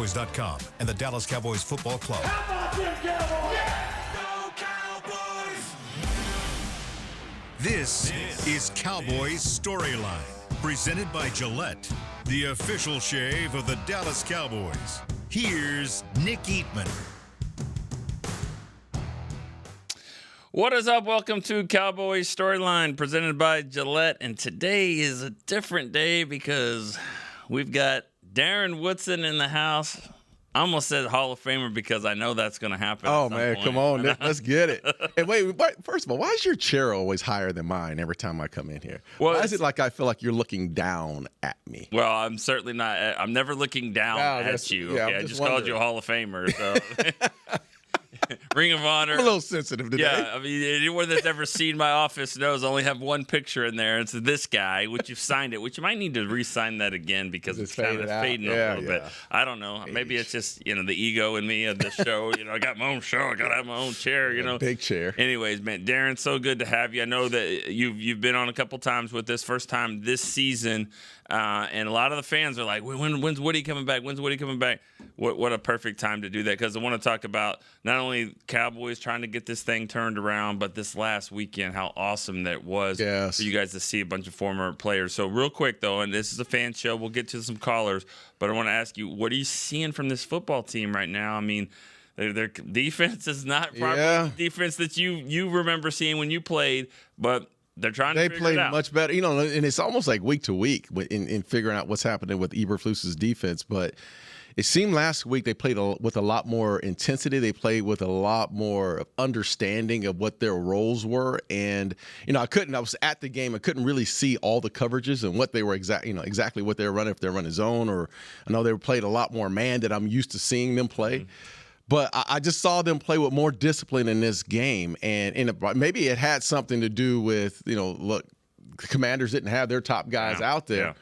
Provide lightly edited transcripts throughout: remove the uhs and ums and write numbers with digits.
DallasCowboys.com and the Dallas Cowboys Football Club. How about them Cowboys? This is Cowboys Storyline, presented by Gillette, the official shave of the Dallas Cowboys. Here's Nick Eatman. What is up? Welcome to Cowboys Storyline, presented by Gillette. And today is a different day because we've got Darren Woodson in the house. I almost said Hall of Famer because I know that's going to happen. Oh, man, come on. Let's get it. And wait, first of all, why is your chair always higher than mine every time I come in here? Well, why is it like I feel like you're looking down at me? Well, I'm certainly not. I'm never looking down at you. Yeah, okay? I just called you a Hall of Famer. So. Ring of Honor. I'm a little sensitive today. Yeah, I mean, anyone that's ever seen my office knows I only have one picture in there. It's this guy, which you've signed it, which you might need to re-sign that again because it's kind of fading a little bit. I don't know. Maybe it's just, the ego in me of the show. I got my own show. I got to have my own chair, Big chair. Anyways, man, Darren, so good to have you. I know that you've been on a couple times with this, first time this season. And a lot of the fans are like, when's Woody coming back? When's Woody coming back? What a perfect time to do that, because I want to talk about not only Cowboys trying to get this thing turned around, but this last weekend, how awesome that was for you guys to see a bunch of former players. So real quick, though, and this is a fan show, we'll get to some callers, but I want to ask you, what are you seeing from this football team right now? I mean, their defense is not probably the defense that you remember seeing when you played, but they're trying to figure it out. They played much better, and it's almost like week to week in figuring out what's happening with Eberflus's defense. But it seemed last week they played with a lot more intensity. They played with a lot more understanding of what their roles were. And, I was at the game. I couldn't really see all the coverages and what they were exactly what they were running, if they're running zone, or I know they played a lot more man that I'm used to seeing them play. Mm-hmm. But I just saw them play with more discipline in this game, and maybe it had something to do with, look, the Commanders didn't have their top guys out there. Yeah.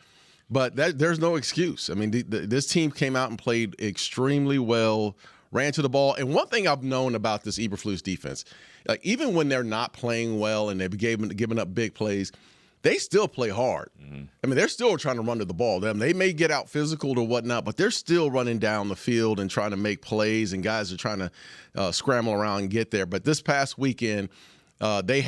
But there's no excuse. I mean, this team came out and played extremely well, ran to the ball. And one thing I've known about this Eberflus defense, like even when they're not playing well and they've given up big plays, they still play hard. Mm-hmm. I mean, they're still trying to run to the ball. They may get out physical or whatnot, but they're still running down the field and trying to make plays, and guys are trying to scramble around and get there. But this past weekend, they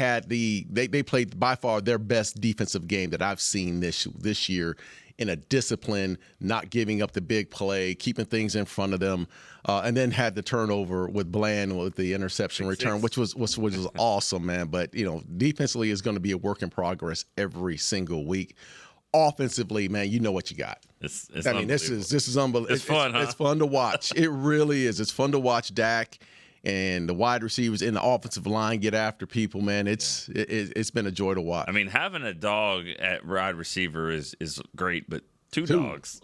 played by far their best defensive game that I've seen this year, in a discipline, not giving up the big play, keeping things in front of them, and then had the turnover with Bland with the interception return, which was awesome, man. But, defensively is going to be a work in progress every single week. Offensively, man, you know what you got. This is unbelievable. It's fun, huh? It's fun to watch. It really is. It's fun to watch Dak and the wide receivers in the offensive line get after people, man. It's been a joy to watch. I mean, having a dog at wide receiver is great, but two dogs.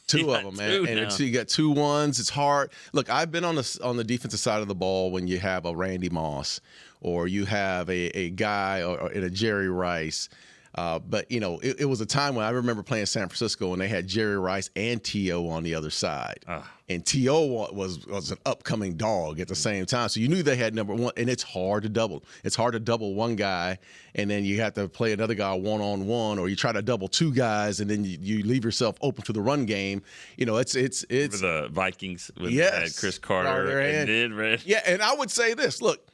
Two of them, man. And you got 2 1s. It's hard. Look, I've been on the defensive side of the ball when you have a Randy Moss or you have a guy or a Jerry Rice. But, it was a time when I remember playing San Francisco and they had Jerry Rice and T.O. on the other side. And T.O. was an upcoming dog at the same time. So you knew they had number one, and it's hard to double. It's hard to double one guy, and then you have to play another guy one-on-one, or you try to double 2 guys, and then you leave yourself open to the run game. It's for the Vikings with Chris Carter and yeah, and I would say this, look,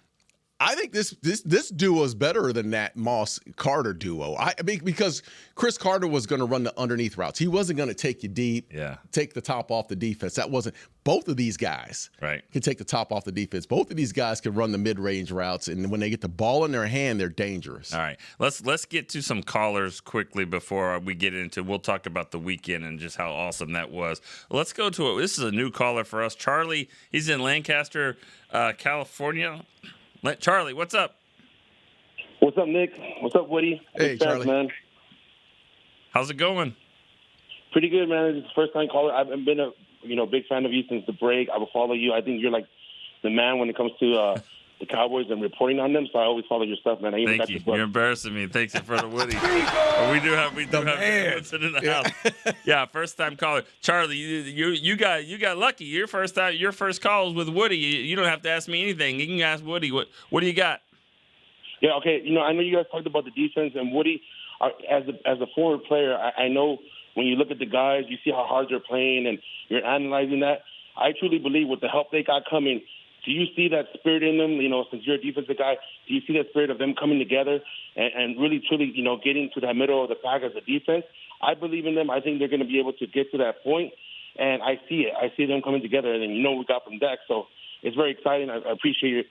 I think this duo is better than that Moss-Carter duo. I mean, because Chris Carter was going to run the underneath routes. He wasn't going to take you deep, take the top off the defense. That wasn't – both of these guys can take the top off the defense. Both of these guys can run the mid-range routes, and when they get the ball in their hand, they're dangerous. All right. Let's get to some callers quickly before we get into – we'll talk about the weekend and just how awesome that was. Let's go to it. This is a new caller for us. Charlie, he's in Lancaster, California. Charlie, what's up? What's up, Nick? What's up, Woody? Hey, Charlie. Man. How's it going? Pretty good, man. It's the first time caller. I've been a big fan of you since the break. I will follow you. I think you're like the man when it comes to the Cowboys and reporting on them. So I always follow your stuff, man. Thank you. You're embarrassing me. Thanks in front of Woody. We do have Woodson in the house. Yeah, first time caller. Charlie, you got lucky. Your first call was with Woody. You don't have to ask me anything. You can ask Woody. What do you got? Yeah, okay. I know you guys talked about the defense, and Woody, as a former player, I know when you look at the guys, you see how hard they're playing, and you're analyzing that. I truly believe with the help they got coming, do you see that spirit in them? Since you're a defensive guy, do you see that spirit of them coming together and really, truly, getting to that middle of the pack as a defense? I believe in them. I think they're going to be able to get to that point, and I see it. I see them coming together, and we got from Dex. So it's very exciting. I appreciate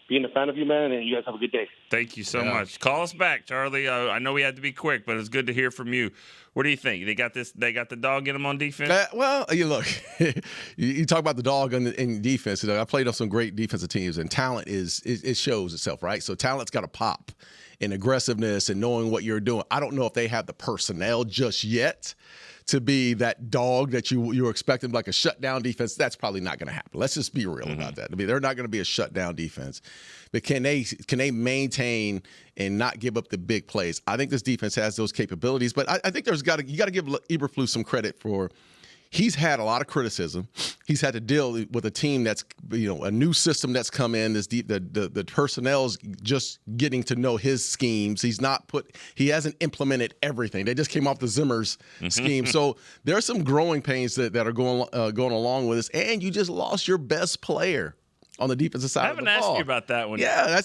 being a fan of you, man, and you guys have a good day. Thank you so much. Call us back, Charlie. I know we had to be quick, but it's good to hear from you. What do you think? They got the dog in them on defense? Look, you talk about the dog in defense. I played on some great defensive teams, and talent it shows itself, right? So talent's got to pop, and aggressiveness and knowing what you're doing. I don't know if they have the personnel just yet to be that dog that you're expecting, like a shutdown defense. That's probably not going to happen. Let's just be real about that. I mean, they're not going to be a shutdown defense. But can they maintain and not give up the big plays? I think this defense has those capabilities. But I think you got to give Eberflus some credit for. He's had a lot of criticism. He's had to deal with a team that's, a new system that's come in. The personnel's just getting to know his schemes. He hasn't implemented everything. They just came off the Zimmer's scheme. So there's some growing pains that are going along with this. And you just lost your best player on the defensive side of the ball. I haven't asked you about that one. Yeah,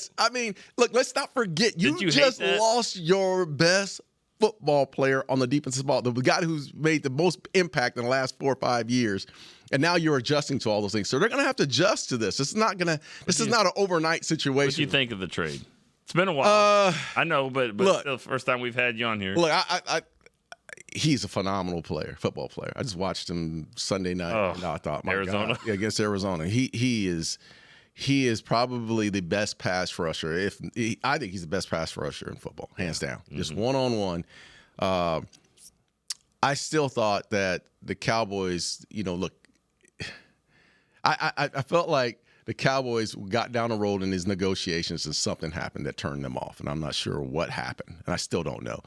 look, let's not forget. You just lost your best football player on the defensive ball, the guy who's made the most impact in the last 4 or 5 years, and now you're adjusting to all those things. So they're going to have to adjust to this. This is not an overnight situation. What do you think of the trade? It's been a while. I know, but look, still the first time we've had you on here. Look, he's a phenomenal football player. I just watched him Sunday night, and I thought, Arizona. God, against Arizona, he is probably the best pass rusher. I think he's the best pass rusher in football, hands down. Just one-on-one. I still thought that the Cowboys, look, I felt like the Cowboys got down the road in these negotiations and something happened that turned them off, and I'm not sure what happened, and I still don't know.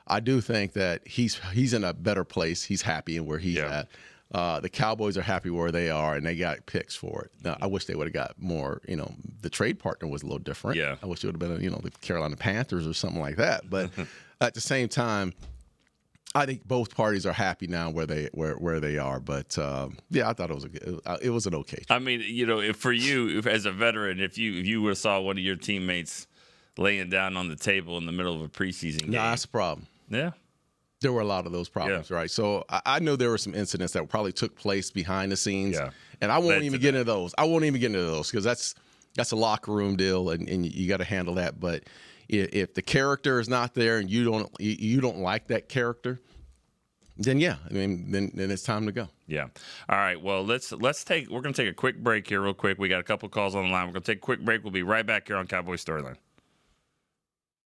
I do think that he's in a better place. He's happy in where he's at. The Cowboys are happy where they are, and they got picks for it. Now, I wish they would have got more. The trade partner was a little different. Yeah. I wish it would have been, the Carolina Panthers or something like that. But at the same time, I think both parties are happy now where they are. But I thought it was an okay trade. I mean, if for you as a veteran, if you would have saw one of your teammates laying down on the table in the middle of a preseason game, that's a problem. Yeah. There were a lot of those problems, right? So I know there were some incidents that probably took place behind the scenes, and I won't even get into those. Because that's a locker room deal, and you got to handle that. But if the character is not there and you don't like that character, then then it's time to go. Yeah. All right. Well, we're going to take a quick break here real quick. We got a couple calls on the line. We're going to take a quick break. We'll be right back here on Cowboys Storyline.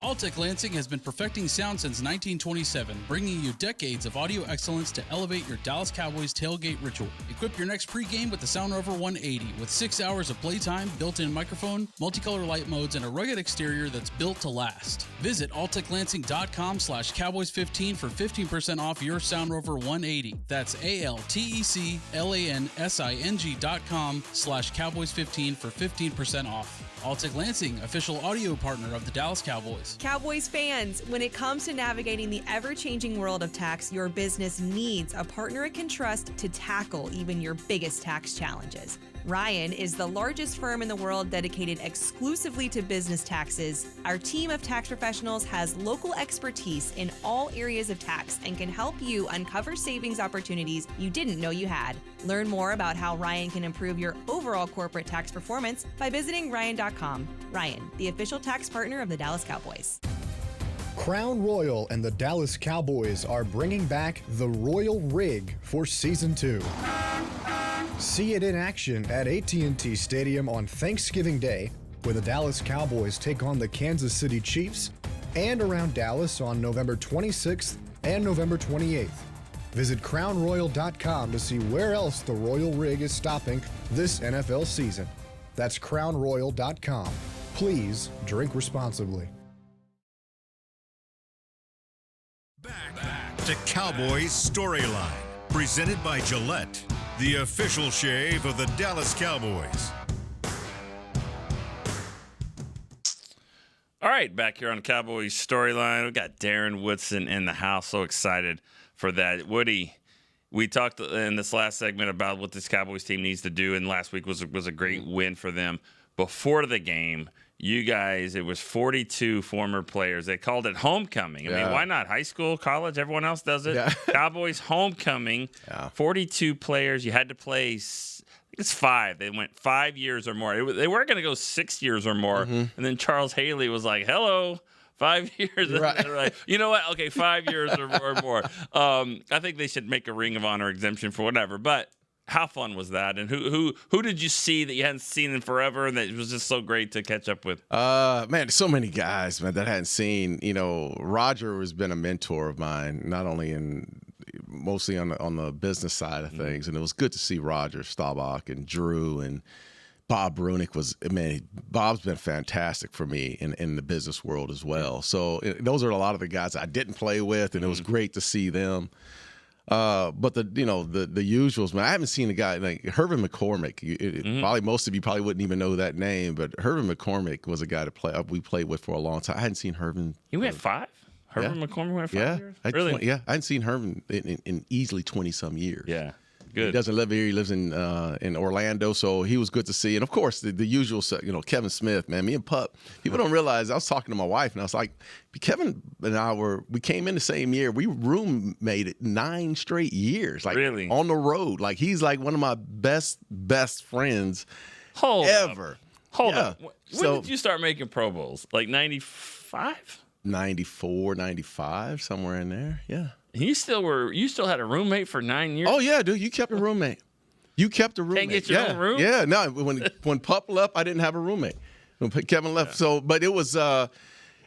Alltech Lansing has been perfecting sound since 1927, bringing you decades of audio excellence to elevate your Dallas Cowboys tailgate ritual. Equip your next pregame with the Sound Rover 180 with 6 hours of playtime, built-in microphone, multicolor light modes, and a rugged exterior that's built to last. Visit alltechlansing.com/Cowboys15 for 15% off your Sound Rover 180. That's ALTECLANSING.com/Cowboys15 for 15% off. Alltech Lansing, official audio partner of the Dallas Cowboys. Cowboys fans, when it comes to navigating the ever-changing world of tax, your business needs a partner it can trust to tackle even your biggest tax challenges. Ryan is the largest firm in the world dedicated exclusively to business taxes. Our team of tax professionals has local expertise in all areas of tax and can help you uncover savings opportunities you didn't know you had. Learn more about how Ryan can improve your overall corporate tax performance by visiting Ryan.com. Ryan, the official tax partner of the Dallas Cowboys. Crown Royal and the Dallas Cowboys are bringing back the Royal Rig for Season 2. See it in action at AT&T Stadium on Thanksgiving Day, where the Dallas Cowboys take on the Kansas City Chiefs, and around Dallas on November 26th and November 28th. Visit crownroyal.com to see where else the Royal Rig is stopping this NFL season. That's crownroyal.com. Please drink responsibly. Back to Cowboys Storyline, presented by Gillette, the official shave of the Dallas Cowboys. All right, back here on Cowboys Storyline, we got Darren Woodson in the house. So excited for that. Woody, we talked in this last segment about what this Cowboys team needs to do, and last week was a great win for them. Before the game, you guys, it was 42 former players. They called it homecoming. I mean, why not? High school, college, everyone else does it. Yeah. Cowboys homecoming, 42 players. You had to play, I think it's 5. They went 5 years or more. They weren't going to go 6 years or more. And then Charles Haley was like, hello. 5 years. Right. Like, you know what? Okay, 5 years or more. I think they should make a Ring of Honor exemption for whatever. But how fun was that? And who did you see that you hadn't seen in forever and that was just so great to catch up with? Man, so many guys, man, that I hadn't seen. You know, Roger has been a mentor of mine, not only mostly on the business side of things. And it was good to see Roger Staubach and Drew and Bob Brunick Bob's been fantastic for me in the business world as well. So those are a lot of the guys I didn't play with, and it was great to see them. But the usuals, man. I haven't seen a guy like Hervin McCormick. Probably most of you probably wouldn't even know that name, but Hervin McCormick was a guy we played with for a long time. I hadn't seen Hervin. He went 5. Hervin McCormick went 5 years. Really? I hadn't seen Hervin in easily 20-some years. Yeah. Good. He doesn't live here. He lives in Orlando, so he was good to see. And, of course, the usual, Kevin Smith, man. Me and Pup, people don't realize, I was talking to my wife, and I was like, Kevin and I we came in the same year. We roommated 9 straight years, like really? On the road. Like, he's like one of my best friends ever. Hold up. When did you start making Pro Bowls? Like 95? 94, 95, somewhere in there, yeah. You still had a roommate for 9 years? Oh, yeah, dude. You kept a roommate. Can't get your own room? Yeah, no. When Pup left, I didn't have a roommate. When Kevin left. So, but it was, it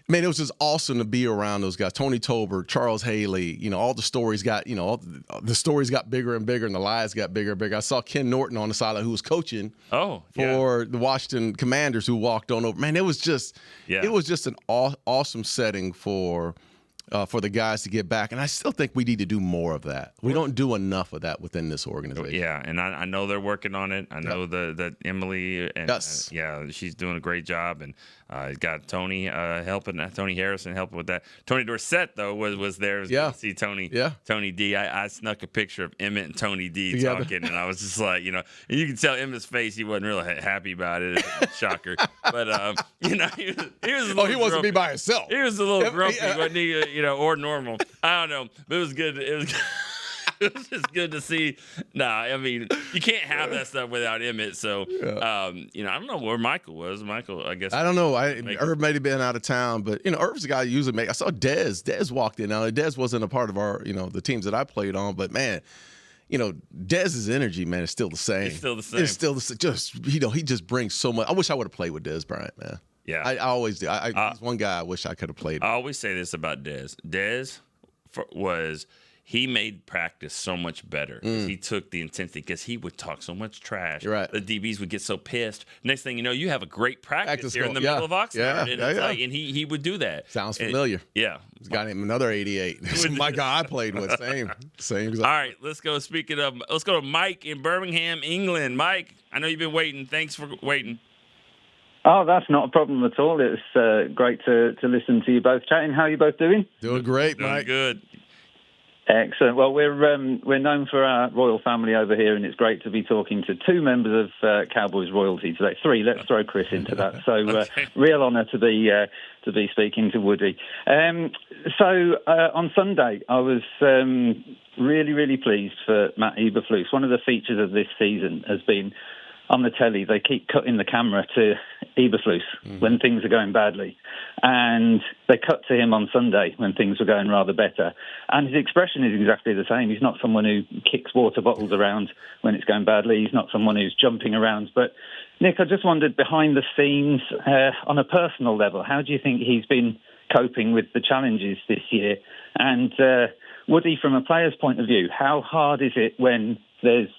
was just awesome to be around those guys. Tony Tolbert, Charles Haley, all the stories got, the stories got bigger and bigger and the lies got bigger and bigger. I saw Ken Norton on the sideline who was coaching for the Washington Commanders who walked on over. Man, it was just an awesome setting for the guys to get back. And I still think we need to do more of that. We don't do enough of that within this organization. Yeah, and I know they're working on it. I know that Emily, and she's doing a great job. And got Tony helping, Tony Harrison helping with that. Tony Dorsett, though, was there to see Tony D. I snuck a picture of Emmett and Tony D talking, and I was just like, and you can tell Emmett's face, he wasn't really happy about it. Shocker. But, he was a little he wasn't be by himself. He was a little grumpy, wasn't he? Or normal. I don't know. But it was good. It was just good to see. You can't have that stuff without Emmett. So, I don't know where Michael was. Michael, I guess. I don't know. Irv may have been out of town, but, Irv's the guy who usually I saw Dez. Dez walked in. Now, Dez wasn't a part of our, the teams that I played on, but, man, Dez's energy, man, is still the same. It's still the same. It's still the same. He just brings so much. I wish I would have played with Dez Bryant, man. Yeah. I always do. He's one guy I wish I could have played with. I always say this about Dez. Dez he made practice so much better. He took the intensity because he would talk so much trash. Right. The DBs would get so pissed. Next thing you know, you have a great practice here in the middle of Oxnard. And he would do that. Sounds familiar. Yeah. He's got him another 88. My guy I played with. Same. All right, let's go. Let's go to Mike in Birmingham, England. Mike, I know you've been waiting. Thanks for waiting. Oh, that's not a problem at all. It's great to listen to you both chatting. How are you both doing? Doing great, Mike. Doing good. Excellent. Well, we're known for our royal family over here, and it's great to be talking to 2 members of Cowboys royalty today. 3. Let's throw Chris into that. So, real honour to be speaking to Woody. So on Sunday, I was really, really pleased for Matt Eberflus. One of the features of this season has been on the telly, they keep cutting the camera to Eberflus when things are going badly. And they cut to him on Sunday when things were going rather better. And his expression is exactly the same. He's not someone who kicks water bottles around when it's going badly. He's not someone who's jumping around. But, Nick, I just wondered, behind the scenes, on a personal level, how do you think he's been coping with the challenges this year? And, Woody, from a player's point of view, how hard is it when there's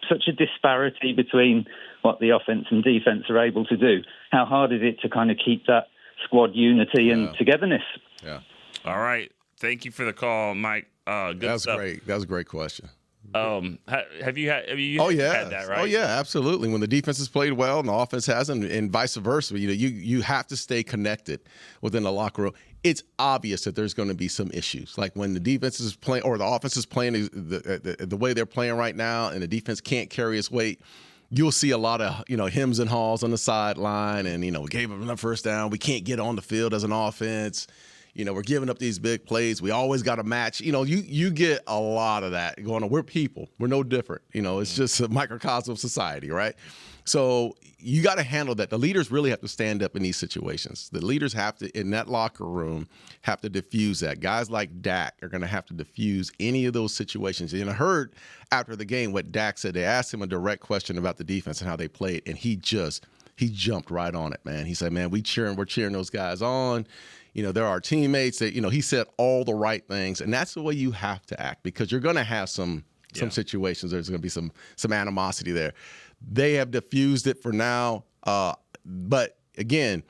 such a disparity between what the offense and defense are able to do? How hard is it to kind of keep that squad unity and togetherness? Yeah. All right. Thank you for the call, Mike. Good That was stuff. great. That was a great question. Have you had that, right? Oh yeah, absolutely. When the defense has played well and the offense hasn't, and vice versa, you have to stay connected within the locker room. It's obvious that there's going to be some issues, like when the defense is playing or the offense is playing the way they're playing right now, and the defense can't carry its weight. You'll see a lot of hems and haws on the sideline, and we gave them enough first down. We can't get on the field as an offense. We're giving up these big plays. We always got to match. You get a lot of that going on. We're people. We're no different. It's just a microcosm of society, right? So you got to handle that. The leaders really have to stand up in these situations. The leaders have to, in that locker room, have to diffuse that. Guys like Dak are going to have to diffuse any of those situations. And I heard after the game what Dak said. They asked him a direct question about the defense and how they played, and he jumped right on it, man. He said, man, we're cheering those guys on. They're our teammates. That he said all the right things, and that's the way you have to act, because you're going to have some situations. There's going to be some animosity there. They have diffused it for now, but again,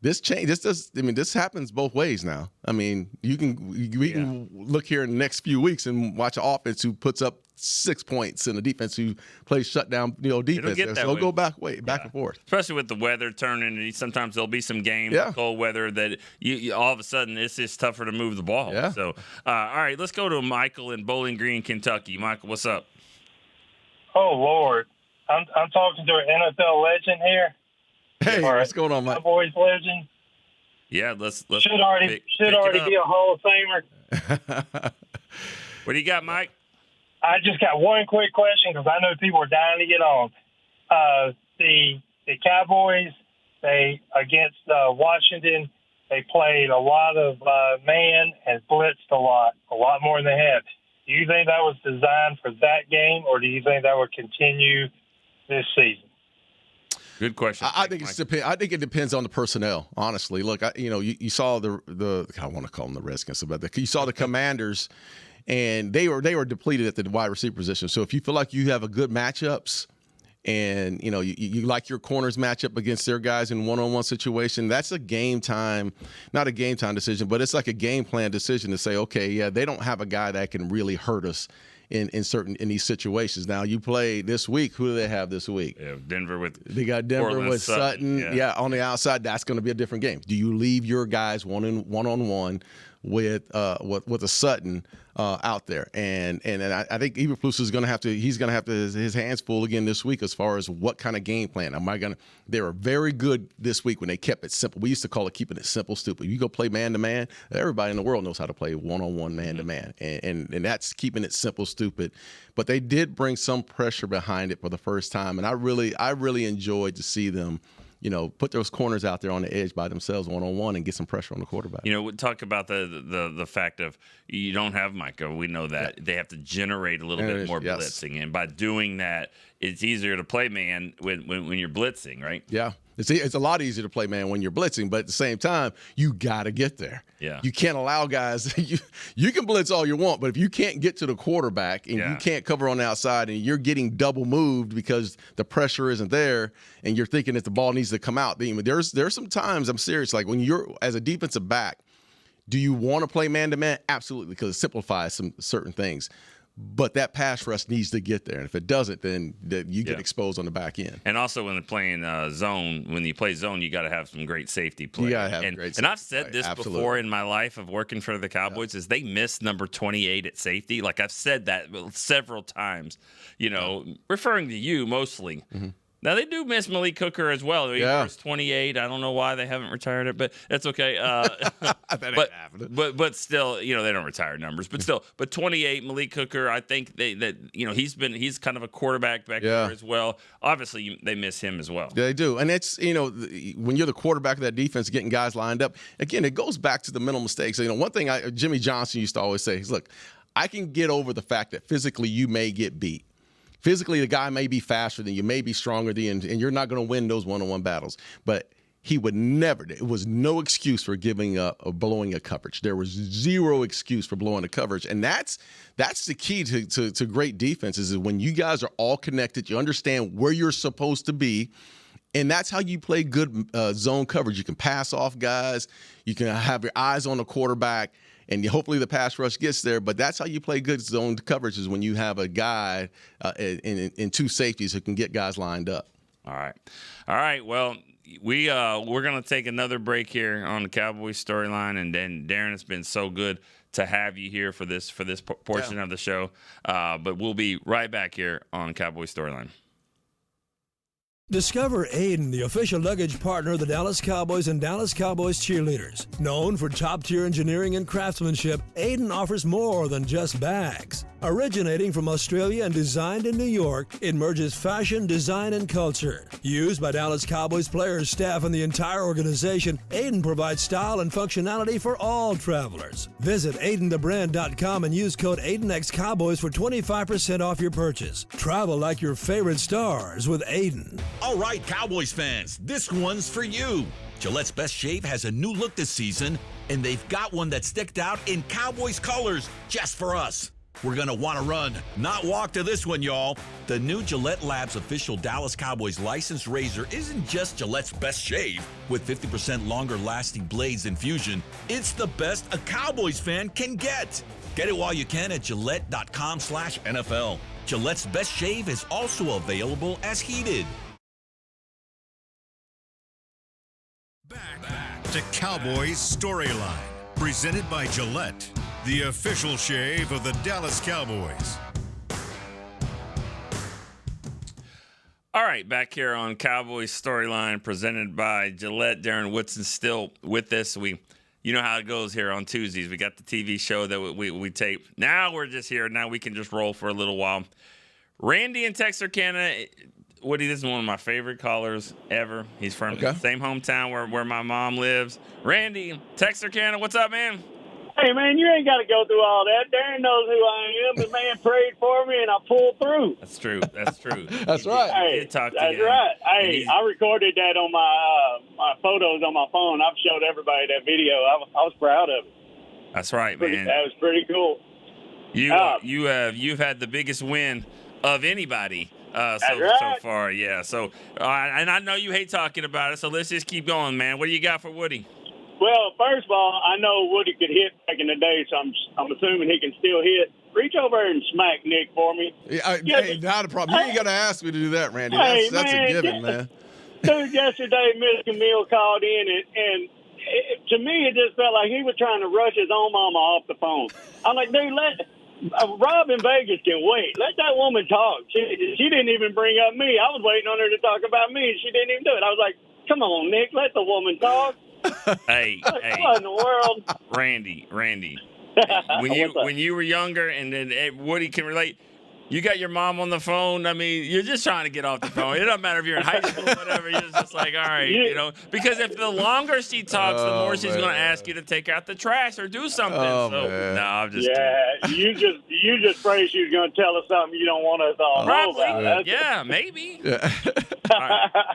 this happens both ways now. I mean, we can look here in the next few weeks and watch an offense who puts up 6 points and a defense who plays shutdown, defense. So it'll go back and forth. Especially with the weather turning, and sometimes there'll be some games, cold weather, that you all of a sudden it's just tougher to move the ball. Yeah. So, all right, let's go to Michael in Bowling Green, Kentucky. Michael, what's up? Oh Lord, I'm talking to an NFL legend here. Hey, what's going on, Mike? Cowboys legend. Yeah, let's should already be a Hall of Famer. What do you got, Mike? I just got one quick question, because I know people are dying to get on. The Cowboys, against Washington, they played a lot of man and blitzed a lot more than they have. Do you think that was designed for that game, or do you think that would continue this season? Good question. I think it depends on the personnel. Honestly, look, you saw the I want to call them the Redskins, but you saw the Commanders. And they were depleted at the wide receiver position. So if you feel like you have a good matchups, and you like your corners matchup against their guys in one-on-one situation, that's a game time, not a game time decision, but it's like a game plan decision to say, okay, yeah, they don't have a guy that can really hurt us in these situations. Now you play this week. Who do they have this week? Yeah, Denver with Sutton. Yeah, on the outside, that's going to be a different game. Do you leave your guys one-on-one with a Sutton out there, and I think Eberflus is going to have to. He's going to have to his hands full again this week as far as what kind of game plan. They were very good this week when they kept it simple. We used to call it keeping it simple, stupid. You go play man to man. Everybody in the world knows how to play one-on-one, man to man, and that's keeping it simple, stupid. But they did bring some pressure behind it for the first time, and I really enjoyed to see them. Put those corners out there on the edge by themselves one-on-one and get some pressure on the quarterback. We talk about the fact of you don't have Micah. We know that. They have to generate a little bit more blitzing. And by doing that, it's easier to play man when you're blitzing, right? Yeah. It's a lot easier to play man when you're blitzing, but at the same time, you got to get there. Yeah. You can't allow guys – you can blitz all you want, but if you can't get to the quarterback and you can't cover on the outside and you're getting double moved because the pressure isn't there and you're thinking that the ball needs to come out, there's some times, I'm serious, like when you're – as a defensive back, do you want to play man-to-man? Absolutely, because it simplifies some certain things. But that pass rush needs to get there. And if it doesn't, then you get exposed on the back end. And also when they're playing zone, when you play zone, you got to have some great safety play. You got to have great safety. And I've said this before in my life of working for the Cowboys, is they miss number 28 at safety. Like I've said that several times, referring to you mostly. Mm-hmm. Now, they do miss Malik Hooker as well. He's 28. I don't know why they haven't retired it, but that's okay. But still, they don't retire numbers. But still, 28, Malik Hooker, I think he's kind of a quarterback back there as well. Obviously, they miss him as well. Yeah, they do. And it's, when you're the quarterback of that defense, getting guys lined up, again, it goes back to the mental mistakes. One thing Jimmy Johnson used to always say is, look, I can get over the fact that physically you may get beat. Physically, the guy may be faster than you, may be stronger than you, and you're not going to win those one-on-one battles. But he would never. It was no excuse for giving up or blowing a coverage. There was zero excuse for blowing a coverage, and that's the key to great defenses is when you guys are all connected. You understand where you're supposed to be. And that's how you play good zone coverage. You can pass off guys. You can have your eyes on the quarterback. and hopefully the pass rush gets there. But that's how you play good zone coverage, is when you have a guy in two safeties who can get guys lined up. All right. Well, we're gonna take another break here on the Cowboys storyline, and then Darren, it's been so good to have you here for this portion of the show. But we'll be right back here on Cowboys storyline. Discover Aiden, the official luggage partner of the Dallas Cowboys and Dallas Cowboys cheerleaders. Known for top-tier engineering and craftsmanship, Aiden offers more than just bags. Originating from Australia and designed in New York, it merges fashion, design, and culture. Used by Dallas Cowboys players, staff, and the entire organization, Aiden provides style and functionality for all travelers. Visit AidenTheBrand.com and use code AidenXCowboys for 25% off your purchase. Travel like your favorite stars with Aiden. All right, Cowboys fans, this one's for you. Gillette's Best Shave has a new look this season, and they've got one that sticked out in Cowboys colors just for us. We're going to want to run, not walk to this one, y'all. The new Gillette Labs official Dallas Cowboys licensed razor isn't just Gillette's best shave. With 50% longer lasting blades in Fusion, it's the best a Cowboys fan can get. Get it while you can at Gillette.com/NFL. Gillette's Best Shave is also available as heated. Back to Cowboys Storyline, presented by Gillette, the official shave of the Dallas Cowboys. All right, back here on Cowboys Storyline, presented by Gillette. Darren Woodson still with us. You know how it goes here on Tuesdays. We got the TV show that we tape. Now we're just here. Now we can just roll for a little while. Randy in Texarkana. Woody, this is one of my favorite callers ever. He's from the same hometown where my mom lives. Randy, Texarkana, what's up, man? Hey, man, you ain't got to go through all that. Darren knows who I am. The man prayed for me, and I pulled through. That's true. That's right. He did talk to That's you. right. Hey, I recorded that on my photos on my phone. I've showed everybody that video. I was proud of it. That's right, man. That was pretty cool. You've had the biggest win of anybody so far. Yeah. So, and I know you hate talking about it. So let's just keep going, man. What do you got for Woody? Well, first of all, I know Woody could hit back in the day, so I'm assuming he can still hit. Reach over and smack Nick for me. Hey, not a problem. You ain't got to ask me to do that, Randy. That's a given, man. Dude, yesterday, Miss Camille called in, and to me, it just felt like he was trying to rush his own mama off the phone. I'm like, dude, Rob in Vegas can wait. Let that woman talk. She didn't even bring up me. I was waiting on her to talk about me, and she didn't even do it. I was like, come on, Nick, let the woman talk. Hey, what in the world? Randy. When you were younger, and then Woody can relate, you got your mom on the phone. I mean, you're just trying to get off the phone. It doesn't matter if you're in high school or whatever. You're just like, all right, because if the longer she talks, the more she's going to ask you to take out the trash or do something. Man. No, I'm just kidding. you just pray she's going to tell us something you don't want us all know about. Yeah, maybe. Yeah. All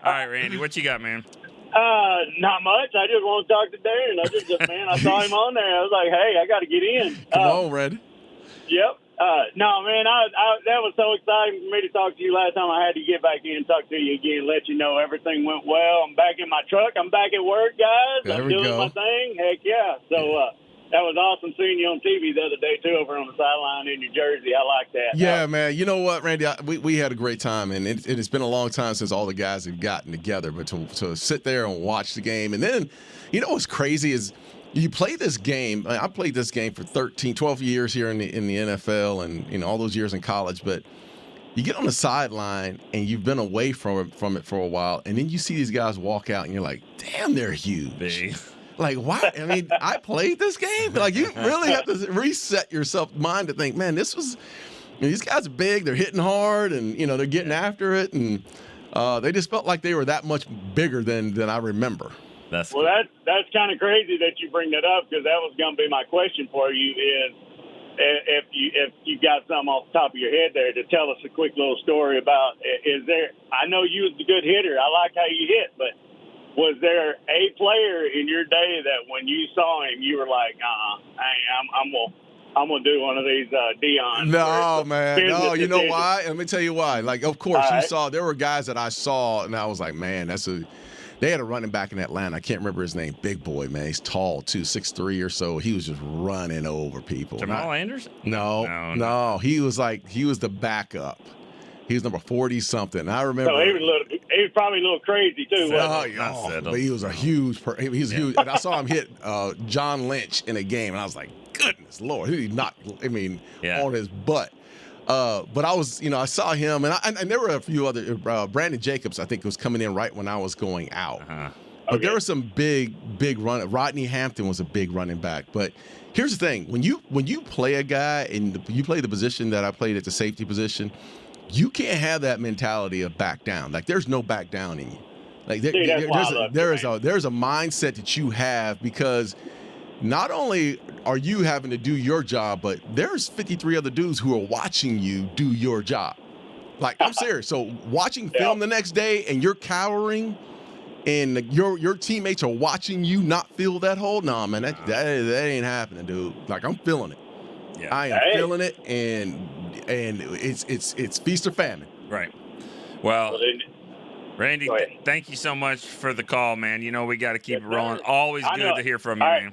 right, Randy, what you got, man? Not much. I just want to talk to Darren. I saw him on there. I was like, hey, I got to get in. Come on, Red. Yep. No, man, that was so exciting for me to talk to you last time. I had to get back in and talk to you again, let you know everything went well. I'm back in my truck. I'm back at work, guys. I'm doing my thing. Heck yeah. So, that was awesome seeing you on TV the other day, too, over on the sideline in New Jersey. I like that. Yeah, man. You know what, Randy? We had a great time, and it's been a long time since all the guys have gotten together. But to sit there and watch the game, and then, you know what's crazy is you play this game. I played this game for 12 years here in the NFL and, all those years in college. But you get on the sideline, and you've been away from it for a while, and then you see these guys walk out, and you're like, damn, they're huge. Big. Like, why? I mean, I played this game. Like, you really have to reset yourself mind to think, man, these guys are big. They're hitting hard, and, they're getting after it. And they just felt like they were that much bigger than I remember. That's kind of crazy that you bring that up, because that was going to be my question for you is if you got something off the top of your head there to tell us a quick little story about, I know you was a good hitter. I like how you hit, but was there a player in your day that when you saw him, you were like, I'm gonna do one of these Deion? No, man. No, you know why? Let me tell you why. Like, of course, there were guys that I saw, and I was like, man, They had a running back in Atlanta. I can't remember his name. Big boy, man. He's tall, too, 6'3" or so. He was just running over people. Jamal Anderson? No. He was the backup. He was number 40-something. I remember. So he was probably a little crazy, too. But he was a huge – he was huge. And I saw him hit John Lynch in a game, and I was like, goodness Lord. He knocked, on his butt. But I was, I saw him, and there were a few other. Brandon Jacobs, I think, was coming in right when I was going out. But there were some big run. Rodney Hampton was a big running back. But here's the thing: when you play a guy and you play the position that I played at the safety position, you can't have that mentality of back down. Like there's no back down in you. Like there's a mindset that you have because not only are you having to do your job, but there's 53 other dudes who are watching you do your job. Like, I'm serious. So watching film the next day and you're cowering and your teammates are watching you not fill that hole, man, that ain't happening, dude. Like, I'm feeling it. Yeah. I am feeling it, and it's feast or famine. Right. Well, Randy, thank you so much for the call, man. We got to keep it rolling. Always good to hear from you, man.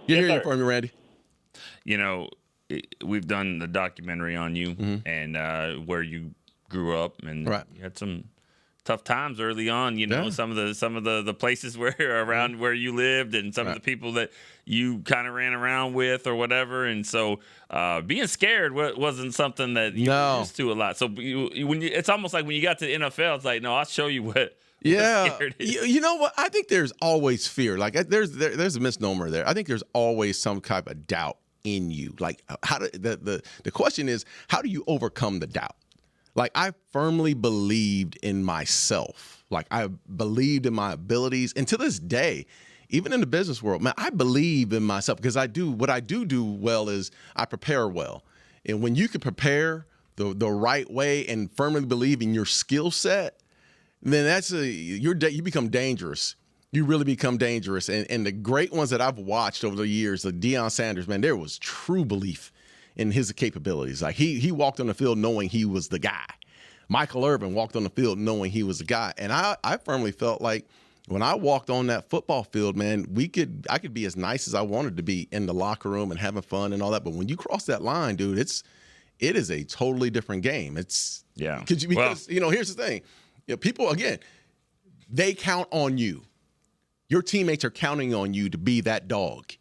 Hearing from you, Randy. We've done the documentary on you and where you grew up, and you had some tough times early on. Some of the places where around where you lived, and some of the people that you kind of ran around with or whatever. And so, being scared wasn't something that you were used to a lot. So it's almost like when you got to the NFL, it's like, no, I'll show you what. Yeah, you know what? I think there's always fear. Like there's a misnomer there. I think there's always some type of doubt in you. Like the question is, how do you overcome the doubt? Like I firmly believed in myself. Like I believed in my abilities, and to this day, even in the business world, man, I believe in myself because what I do well is I prepare well, and when you can prepare the right way and firmly believe in your skill set, then you become dangerous. You really become dangerous. And the great ones that I've watched over the years, like Deion Sanders, man, there was true belief in his capabilities. Like he walked on the field knowing he was the guy. Michael Irvin walked on the field knowing he was the guy. And I firmly felt like when I walked on that football field, man, I could be as nice as I wanted to be in the locker room and having fun and all that. But when you cross that line, dude, it is a totally different game. Because here's the thing. People, again, they count on you. Your teammates are counting on you to be that dog.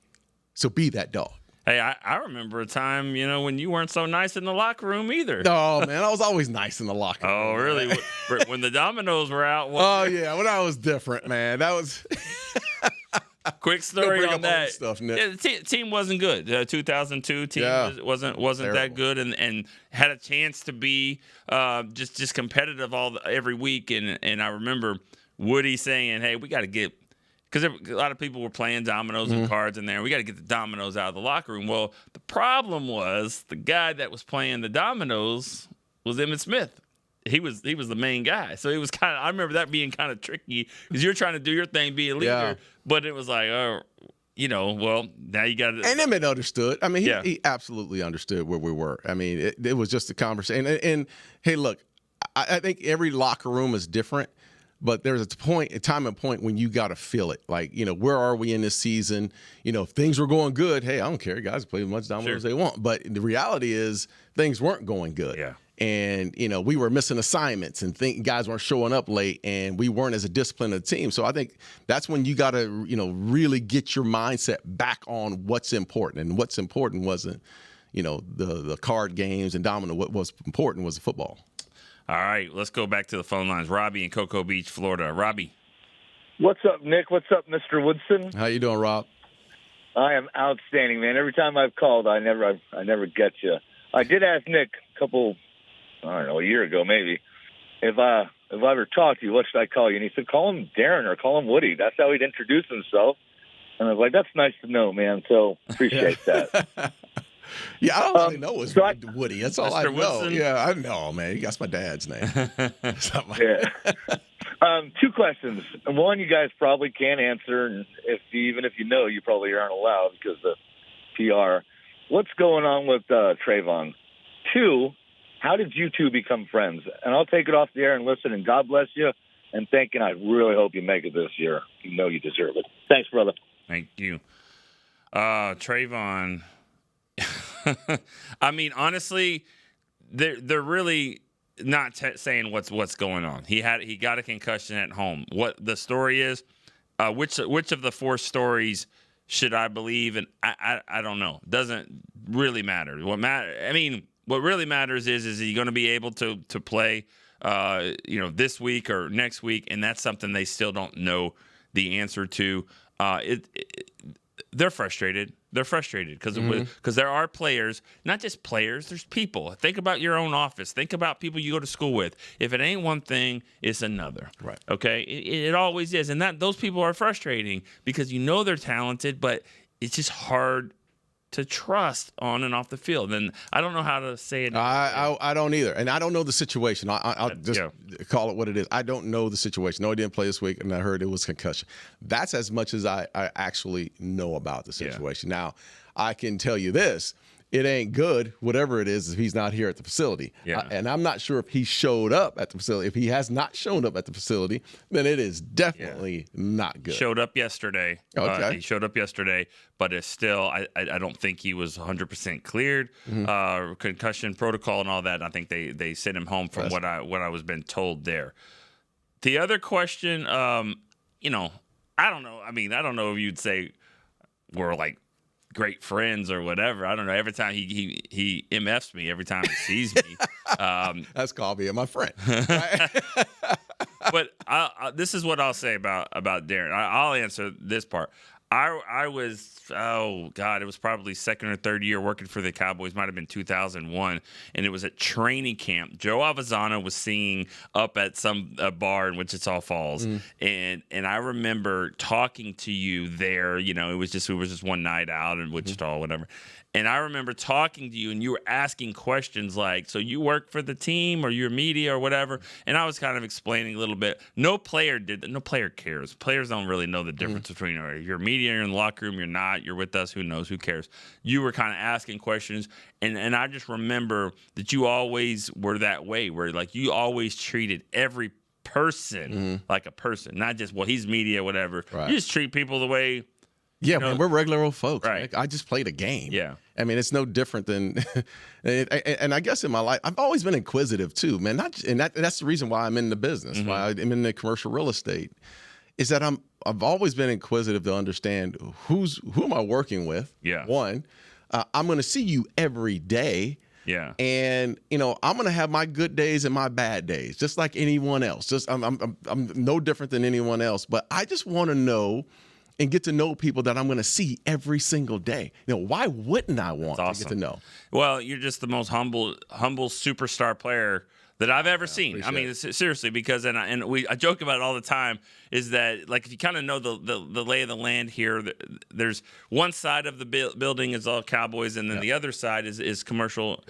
So be that dog. Hey, I remember a time, when you weren't so nice in the locker room either. Oh, man, I was always nice in the locker room. Oh, really? When the dominoes were out? Yeah, when I was different, man. That was – Quick story on that. Stuff, Nick. Yeah, the team wasn't good. 2002 team wasn't that good, and had a chance to be just competitive every week. And I remember Woody saying, "Hey, we got to get." Because a lot of people were playing dominoes and cards in there. We got to get the dominoes out of the locker room. Well, the problem was the guy that was playing the dominoes was Emmitt Smith. He was the main guy. So it was I remember that being kind of tricky because you're trying to do your thing, be a leader, but it was like, well, now you got to. And Emmitt understood. I mean, he absolutely understood where we were. I mean, it was just a conversation. And hey, look, I think every locker room is different. But there's a time and point when you got to feel it. Like, where are we in this season? If things were going good, hey, I don't care. Guys play as much dominoes as they want. But the reality is things weren't going good. Yeah. And, we were missing assignments and guys weren't showing up late and we weren't as a disciplined team. So I think that's when you got to, really get your mindset back on what's important. And what's important wasn't, the card games and domino. What was important was the football. All right, let's go back to the phone lines. Robbie in Cocoa Beach, Florida. Robbie. What's up, Nick? What's up, Mr. Woodson? How you doing, Rob? I am outstanding, man. Every time I've called, I never get you. I did ask Nick a year ago maybe, if I ever talked to you, what should I call you? And he said, call him Darren or call him Woody. That's how he'd introduce himself. And I was like, that's nice to know, man. So appreciate that. Yeah, I don't really know it's Woody. That's all I know. Woodson. Yeah, I know, man. That's my dad's name. Yeah. Two questions. One, you guys probably can't answer, and even if you know, you probably aren't allowed because of PR. What's going on with Trayvon? Two, how did you two become friends? And I'll take it off the air and listen, and God bless you. and thinking I really hope you make it this year. You know you deserve it. Thanks, brother. Thank you. Trayvon, I mean, honestly, they're really not saying what's going on. He got a concussion at home. What the story is, which of the 4 stories should I believe? And I don't know. Doesn't really matter. What really matters is he going to be able to play, this week or next week? And that's something they still don't know the answer to. They're frustrated. They're frustrated because there are players, not just players. There's people. Think about your own office. Think about people you go to school with. If it ain't one thing, it's another. Right. Okay. It always is, and those people are frustrating because they're talented, but it's just hard to trust on and off the field. And I don't know how to say it. I don't either. And I don't know the situation. I'll just call it what it is. I don't know the situation. No, he didn't play this week, and I heard it was concussion. That's as much as I actually know about the situation. Now, I can tell you this. It ain't good, whatever it is, if he's not here at the facility. Yeah. And I'm not sure if he showed up at the facility. If he has not shown up at the facility, then it is definitely not good. Showed up yesterday. Okay. He showed up yesterday, but it's still, I don't think he was 100% cleared. Concussion protocol and all that. I think they sent him home from what I was been told there. The other question, I don't know. I mean, I don't know if you'd say we're like great friends or whatever. I don't know. Every time he MFs me, every time he sees me. That's called being my friend. But this is what I'll say about Darren. I'll answer this part. I was, it was probably second or third year working for the Cowboys. Might have been 2001, and it was at training camp. Joe Avazana was singing up at some bar in Wichita Falls, and I remember talking to you there. It was just one night out in Wichita, or whatever. And I remember talking to you, and you were asking questions like, so you work for the team or you're media or whatever? And I was kind of explaining a little bit. No player did that. No player cares. Players don't really know the difference between you're media, you're in the locker room, you're not, you're with us, who knows, who cares? You were kind of asking questions, and I just remember that you always were that way, where like you always treated every person like a person, not just, he's media, whatever. Right. You just treat people the way. Yeah, man, we're regular old folks. Right. I just played a game. Yeah. I mean, it's no different than and I guess in my life, I've always been inquisitive too, man. That's the reason why I'm in the business, why I'm in the commercial real estate, is that I've always been inquisitive to understand who am I working with? Yeah. One, I'm going to see you every day. Yeah. And I'm going to have my good days and my bad days, just like anyone else. I'm no different than anyone else, but I just want to know and get to know people that I'm going to see every single day. Why wouldn't I want to get to know? Well, you're just the most humble superstar player that I've ever seen. I mean, seriously, because I joke about it all the time. Is that like if you kind of know the lay of the land here? There's one side of the building is all Cowboys, and then the other side is commercial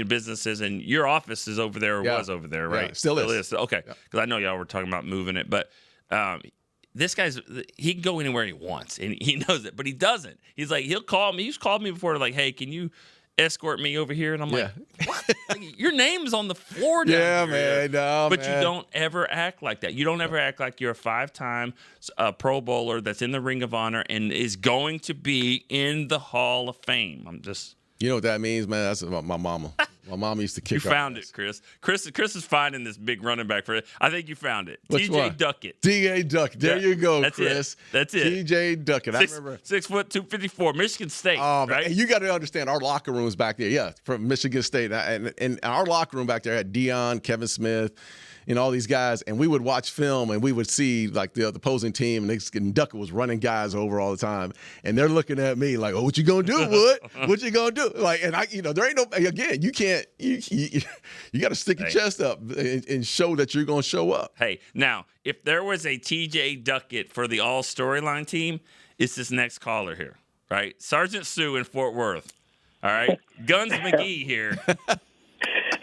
businesses. And your office is over there, or was over there, right? Yeah, still is. Okay, because I know y'all were talking about moving it, but. This he can go anywhere he wants, and he knows it, but he doesn't. He's like, he'll call me. He's called me before, like, hey, can you escort me over here? And I'm like, what? Like, your name's on the floor down here. Man. No, but you don't ever act like that. You don't ever act like you're a 5-time Pro Bowler that's in the Ring of Honor and is going to be in the Hall of Fame. I'm just... You know what that means, man? That's about my mama. My mom used to kick. You found it, Chris. Chris is finding this big running back for it. I think you found it. TJ Duckett. TJ Duckett. There you go, Chris. That's it. TJ Duckett. I remember 6 foot 254, Michigan State. Oh, right? Man, you got to understand our locker rooms back there. Yeah, from Michigan State, and our locker room back there had Deion, Kevin Smith, and all these guys, and we would watch film and we would see like the opposing team, and Duckett was running guys over all the time, and they're looking at me like, "Oh, what you gonna do, Wood? What you gonna do?" Like, and there ain't no, again, you can't, you got to stick your chest up and show that you're gonna show up. Hey, now if there was a TJ Duckett for the all storyline team, it's this next caller here, right? Sergeant Sue in Fort Worth. All right, Guns McGee here.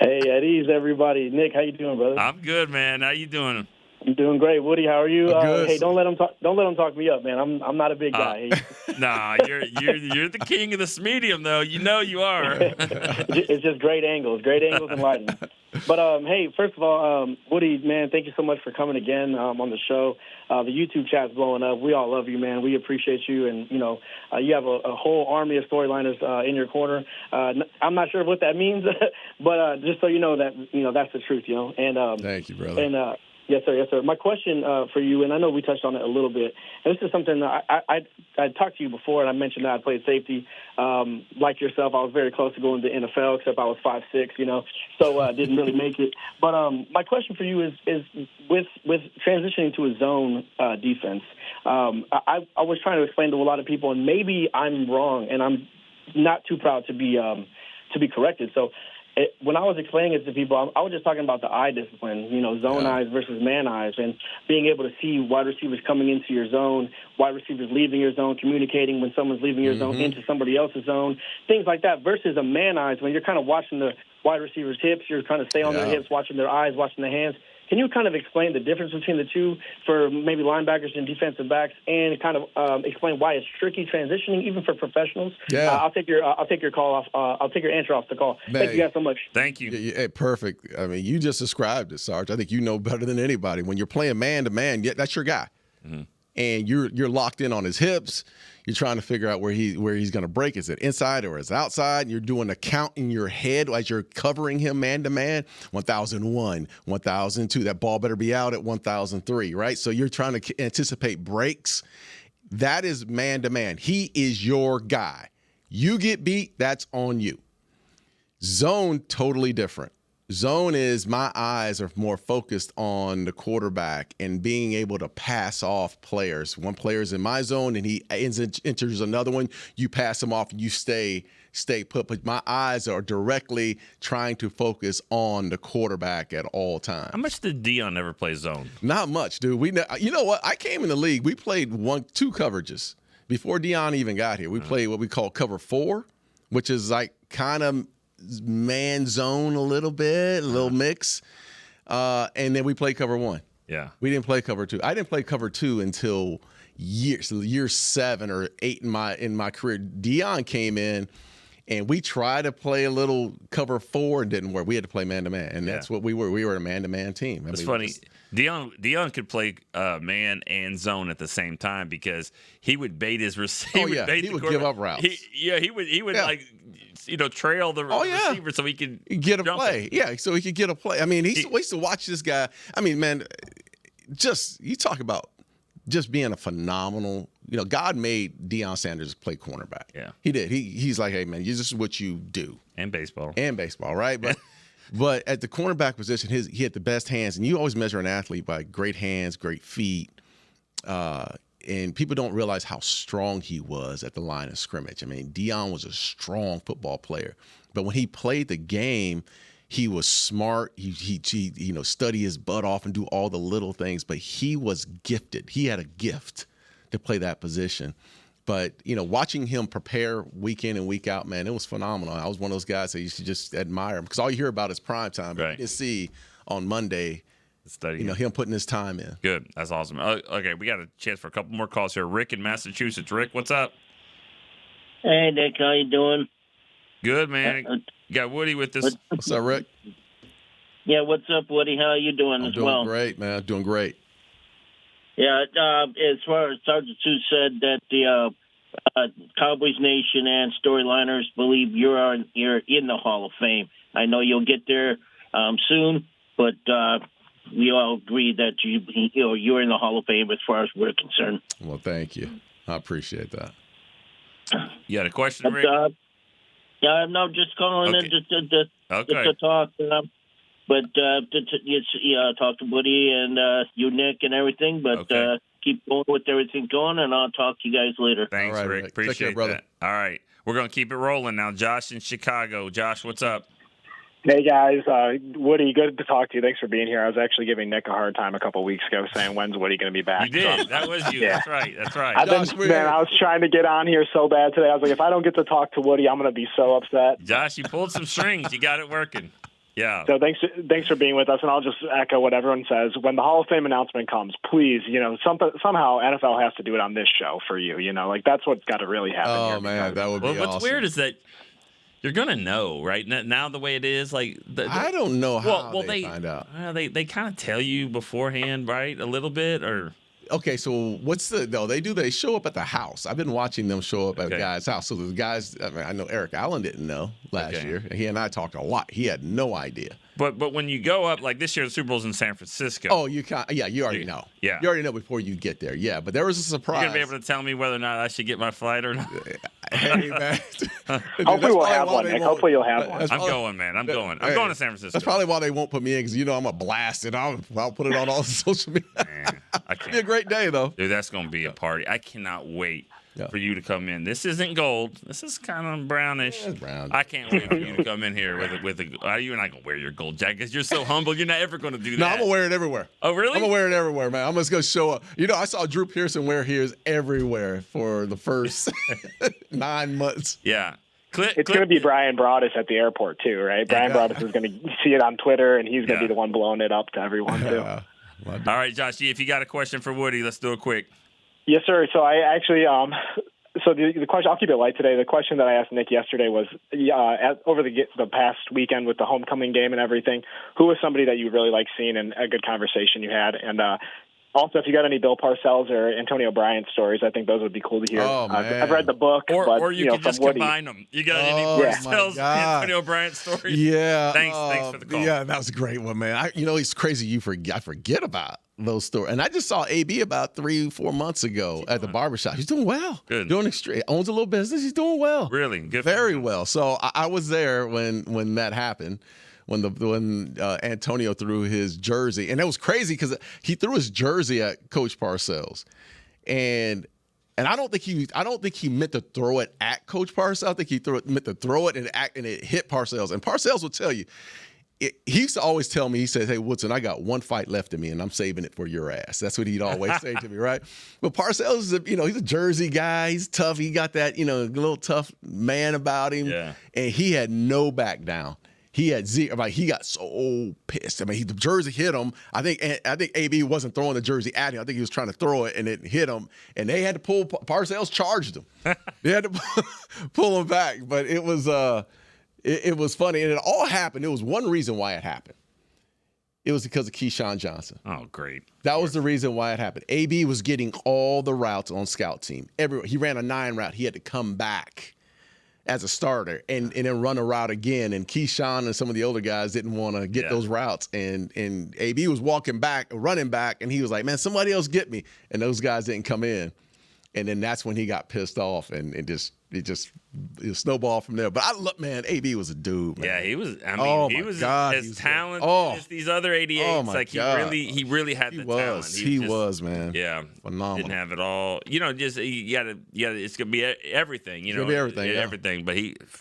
Hey, at ease, everybody. Nick, how you doing, brother? I'm good, man. How you doing? I'm doing great, Woody. How are you? Good. Hey, don't let them talk me up, man. I'm not a big guy. Nah, you're the king of this medium, though. You know you are. It's just great angles and lighting. But hey, first of all, Woody, man, thank you so much for coming again on the show. The YouTube chat's blowing up. We all love you, man. We appreciate you, and you have a whole army of storyliners in your corner. I'm not sure what that means, but just so you know that's the truth, And thank you, brother. And yes, sir. My question for you, and I know we touched on it a little bit, and this is something that I talked to you before, and I mentioned that I played safety. Like yourself, I was very close to going to the NFL, except I was 5'6", so didn't really make it. But my question for you is with transitioning to a zone defense, I was trying to explain to a lot of people, and maybe I'm wrong, and I'm not too proud to be corrected. So when I was explaining it to people, I was just talking about the eye discipline, zone eyes versus man eyes, and being able to see wide receivers coming into your zone, wide receivers leaving your zone, communicating when someone's leaving your zone into somebody else's zone, things like that, versus a man eyes when you're kind of watching the wide receivers' hips, you're trying to stay on their hips, watching their eyes, watching their hands. Can you kind of explain the difference between the two for maybe linebackers and defensive backs, and kind of explain why it's tricky transitioning even for professionals? Yeah, I'll take your call off. I'll take your answer off the call. Man, thank you guys so much. Thank you. Hey, perfect. I mean, you just described it, Sarge. I think you know better than anybody. When you're playing man to man, that's your guy, and you're locked in on his hips. You're trying to figure out where he's going to break. Is it inside or is it outside? You're doing a count in your head as you're covering him man to man. 1,001, 1,002. That ball better be out at 1,003, right? So you're trying to anticipate breaks. That is man to man. He is your guy. You get beat, that's on you. Zone, totally different. Zone is my eyes are more focused on the quarterback and being able to pass off players. One player's in my zone and he enters another one. You pass him off and you stay put. But my eyes are directly trying to focus on the quarterback at all times. How much did Dion ever play zone? Not much, dude. You know what? I came in the league. We played 2 coverages before Dion even got here. We played what we call cover 4, which is like kind of man zone a little mix, and then we played cover 1. Yeah, we didn't play cover 2. I didn't play cover 2 until year 7 or 8 in my career. Dion came in, and we tried to play a little cover 4 and didn't work. We had to play man to man, and that's what we were. We were a man to man team. It's funny. Dion could play man and zone at the same time because he would bait his receiver. He would give up routes. He would like trail the receiver so he could get a play. Yeah, so he could get a play. I mean, we used to watch this guy. I mean, man, you talk about just being a phenomenal. God made Deion Sanders play cornerback. Yeah, he did. He's like, hey man, this is what you do. And baseball, right? But at the cornerback position, he had the best hands, and you always measure an athlete by great hands, great feet, and people don't realize how strong he was at the line of scrimmage. I mean, Deion was a strong football player, but when he played the game, he was smart. He study his butt off and do all the little things, but he was gifted. He had a gift to play that position. But, watching him prepare week in and week out, man, it was phenomenal. I was one of those guys that you should just admire because all you hear about is prime time. But you can see on Monday, him putting his time in. Good. That's awesome. Okay, we got a chance for a couple more calls here. Rick in Massachusetts. Rick, what's up? Hey, Nick. How you doing? Good, man. You got Woody with us. What's up, Rick? Yeah, what's up, Woody? How are you doing as well? Doing great, man. Doing great. Yeah, as far as Sergeant Sue said that the Cowboys Nation and Storyliners believe you're in the Hall of Fame. I know you'll get there soon, but we all agree that you're in the Hall of Fame as far as we're concerned. Well, thank you. I appreciate that. You had a question, Rick? Yeah, no, just calling in just to talk. But talk to Woody and you, Nick, and everything. But keep going with everything going, and I'll talk to you guys later. Thanks, right, Rick. Appreciate care, brother. that. All right. We're going to keep it rolling now. Josh in Chicago. Josh, what's up? Hey, guys. Woody, good to talk to you. Thanks for being here. I was actually giving Nick a hard time a couple weeks ago saying, when's Woody going to be back? You did. That was you. Yeah. That's right. I was trying to get on here so bad today. I was like, if I don't get to talk to Woody, I'm going to be so upset. Josh, you pulled some strings. You got it working. Yeah. So thanks for being with us, and I'll just echo what everyone says. When the Hall of Fame announcement comes, please, somehow NFL has to do it on this show for you. That's what's got to really happen. Oh man, that would be awesome. What's weird is that you're gonna know, right? Now the way it is, I don't know how they find out. They kind of tell you beforehand, right? A little bit, or. Okay, so they show up at the house. I've been watching them show up at a guy's house. So the guys, I know Eric Allen didn't know last year. He and I talked a lot. He had no idea. But when you go up, like this year, the Super Bowl's in San Francisco. Oh, you already know. Yeah. You already know before you get there. Yeah, but there was a surprise. You're going to be able to tell me whether or not I should get my flight or not? Hey, man. Hopefully we'll have one, Nick. Hopefully you'll have one. I'm going, man. I'm going. I'm going to San Francisco. That's probably why they won't put me in, because I'm a blast, and I'll put it on all the social media. Man, It'll be a great day, though. Dude, that's going to be a party. I cannot wait for you to come in. This isn't gold. This is kind of brownish. Yeah, brown. I can't wait for you to come in here with a. You're not gonna wear your gold jacket. You're so humble. You're not ever gonna do that. No, I'm gonna wear it everywhere. Oh, really? I'm gonna wear it everywhere, man. I'm just gonna show up. I saw Drew Pearson wear his everywhere for the first 9 months. Yeah. It's going to be Brian Broaddus at the airport too, right? Brian Broaddus is going to see it on Twitter, and he's going to be the one blowing it up to everyone too. All right, Josh, if you got a question for Woody, let's do it quick. Yes, sir. So I actually, the question, I'll keep it light today. The question that I asked Nick yesterday was, over the past weekend with the homecoming game and everything, who was somebody that you really liked seeing and a good conversation you had? And also, if you got any Bill Parcells or Antonio Bryant stories, I think those would be cool to hear. Oh, man. I've read the book, or you could just Woody. combine them. You got any Parcells, Antonio Bryant stories? Yeah. Thanks for the call. Yeah, that was a great one, man. It's crazy. I forget about those stories. And I just saw AB about 3-4 months ago at the barbershop. He's doing well. Good. Doing owns a little business. He's doing well. Really good. Very well. So I was there when that happened. When Antonio threw his jersey, and it was crazy because he threw his jersey at Coach Parcells, and I don't think he meant to throw it at Coach Parcells. I think he meant to throw it and it hit Parcells. And Parcells will tell you, he used to always tell me, he says, "Hey Woodson, I got one fight left in me, and I'm saving it for your ass." That's what he'd always say to me, right? But Parcells is he's a Jersey guy. He's tough. He got that little tough man about him, and he had no back down. He had zero. He got so pissed. The jersey hit him. I think AB wasn't throwing the jersey at him. I think he was trying to throw it, and it hit him. And they had to pull. Parcells charged him. They had to pull him back. But it was funny, and it all happened. There was one reason why it happened. It was because of Keyshawn Johnson. Oh, great! That was the reason why it happened. AB was getting all the routes on scout team. He ran a 9 route. He had to come back as a starter and then run a route again. And Keyshawn and some of the older guys didn't want to get those routes. And AB was running back, and he was like, "Man, somebody else get me." And those guys didn't come in. And then that's when he got pissed off, and it snowballed from there. But AB was a dude, man. Yeah, he was. He was as talented as these other 88s. He really had the talent. He was, man. Yeah, phenomenal. Didn't have it all. You gotta. It's gonna be everything. It's gonna be everything. Everything. But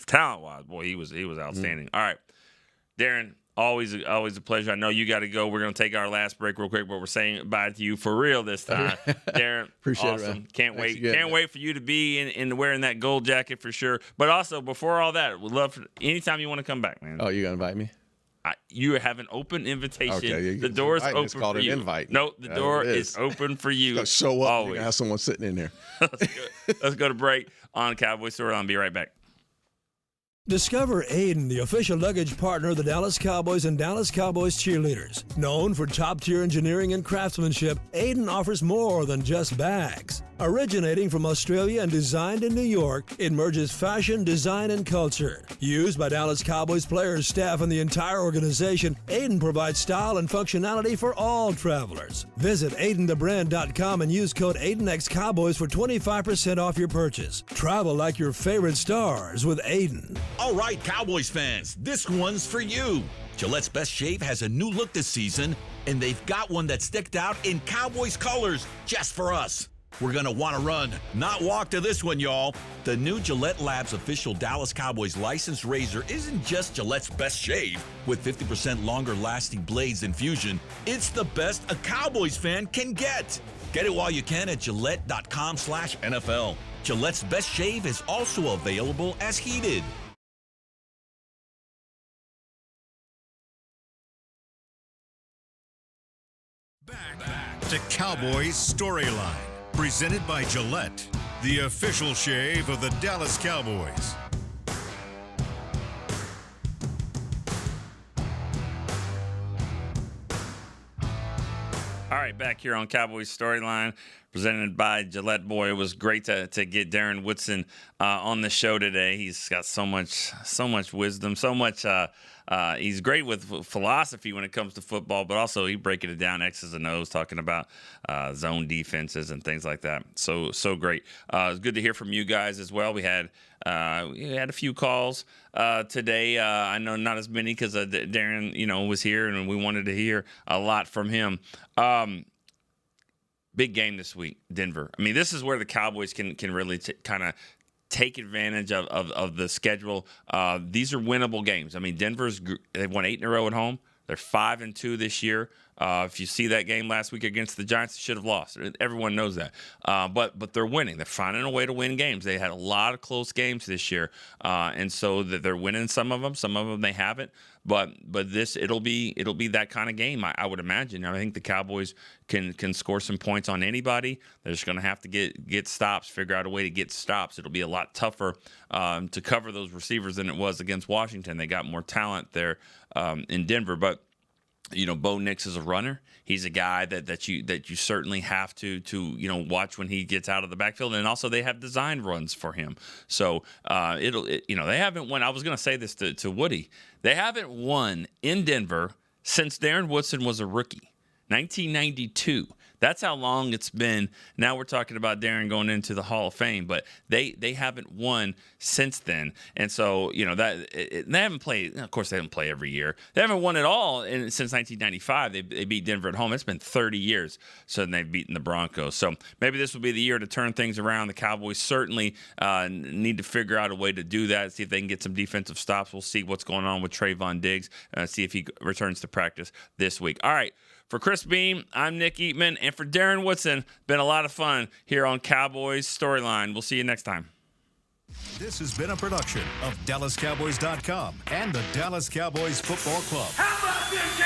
talent-wise, boy, he was outstanding. All right, Darren. Always a pleasure. I know you got to go. We're going to take our last break real quick, but we're saying bye to you for real this time. Darren, appreciate awesome. It, man. Can't wait. Can't wait for you to be in wearing that gold jacket for sure. But also, before all that, we'd love anytime you want to come back, man. Oh, you going to invite me? You have an open invitation. Okay, the door is open for you. An invite. No, the door is open for you. Show up. Always. You're going to have someone sitting in there. Let's go to break on Cowboys Story. I'll be right back. Discover Aiden, the official luggage partner of the Dallas Cowboys and Dallas Cowboys cheerleaders. Known for top-tier engineering and craftsmanship, Aiden offers more than just bags. Originating from Australia and designed in New York, it merges fashion, design, and culture. Used by Dallas Cowboys players, staff, and the entire organization, Aiden provides style and functionality for all travelers. Visit AidenTheBrand.com and use code AidenXCowboys for 25% off your purchase. Travel like your favorite stars with Aiden. All right, Cowboys fans, this one's for you. Gillette's Best Shave has a new look this season, and they've got one that sticked out in Cowboys colors just for us. We're going to want to run, not walk to this one, y'all. The new Gillette Labs official Dallas Cowboys licensed razor isn't just Gillette's best shave. With 50% longer lasting blades than Fusion, it's the best a Cowboys fan can get. Get it while you can at Gillette.com/NFL. Gillette's Best Shave is also available as heated. Back to Cowboys Storyline, presented by Gillette, the official shave of the Dallas Cowboys. All right, back here on Cowboys Storyline, presented by Gillette. Boy, it was great to get Darren Woodson on the show today. He's got so much wisdom, so much. He's great with philosophy when it comes to football, but also he breaking it down X's and O's, talking about zone defenses and things like that. So great. It's good to hear from you guys as well. We had a few calls today. I know not as many because Darren, was here, and we wanted to hear a lot from him. Big game this week, Denver. I mean, this is where the Cowboys can really kind of take advantage of the schedule. These are winnable games. I mean, they've won 8 in a row at home. They're 5-2 this year. If you see that game last week against the Giants, they should have lost. Everyone knows that. But they're winning. They're finding a way to win games. They had a lot of close games this year, and so that they're winning some of them. Some of them they haven't. But it'll be that kind of game, I would imagine. I think the Cowboys can score some points on anybody. They're just going to have to get stops, figure out a way to get stops. It'll be a lot tougher to cover those receivers than it was against Washington. They got more talent there in Denver, but. Bo Nix is a runner. He's a guy that you certainly have to watch when he gets out of the backfield, and also they have designed runs for him. So they haven't won. I was going to say this to Woody. They haven't won in Denver since Darren Woodson was a rookie, 1992. That's how long it's been. Now we're talking about Darren going into the Hall of Fame, but they haven't won since then. And so, they haven't played. Of course, they haven't played every year. They haven't won at all since 1995. They beat Denver at home. It's been 30 years since they've beaten the Broncos. So maybe this will be the year to turn things around. The Cowboys certainly need to figure out a way to do that, see if they can get some defensive stops. We'll see what's going on with Trayvon Diggs, see if he returns to practice this week. All right. For Chris Beam, I'm Nick Eatman, and for Darren Woodson, been a lot of fun here on Cowboys Storyline. We'll see you next time. This has been a production of DallasCowboys.com and the Dallas Cowboys Football Club. How about this,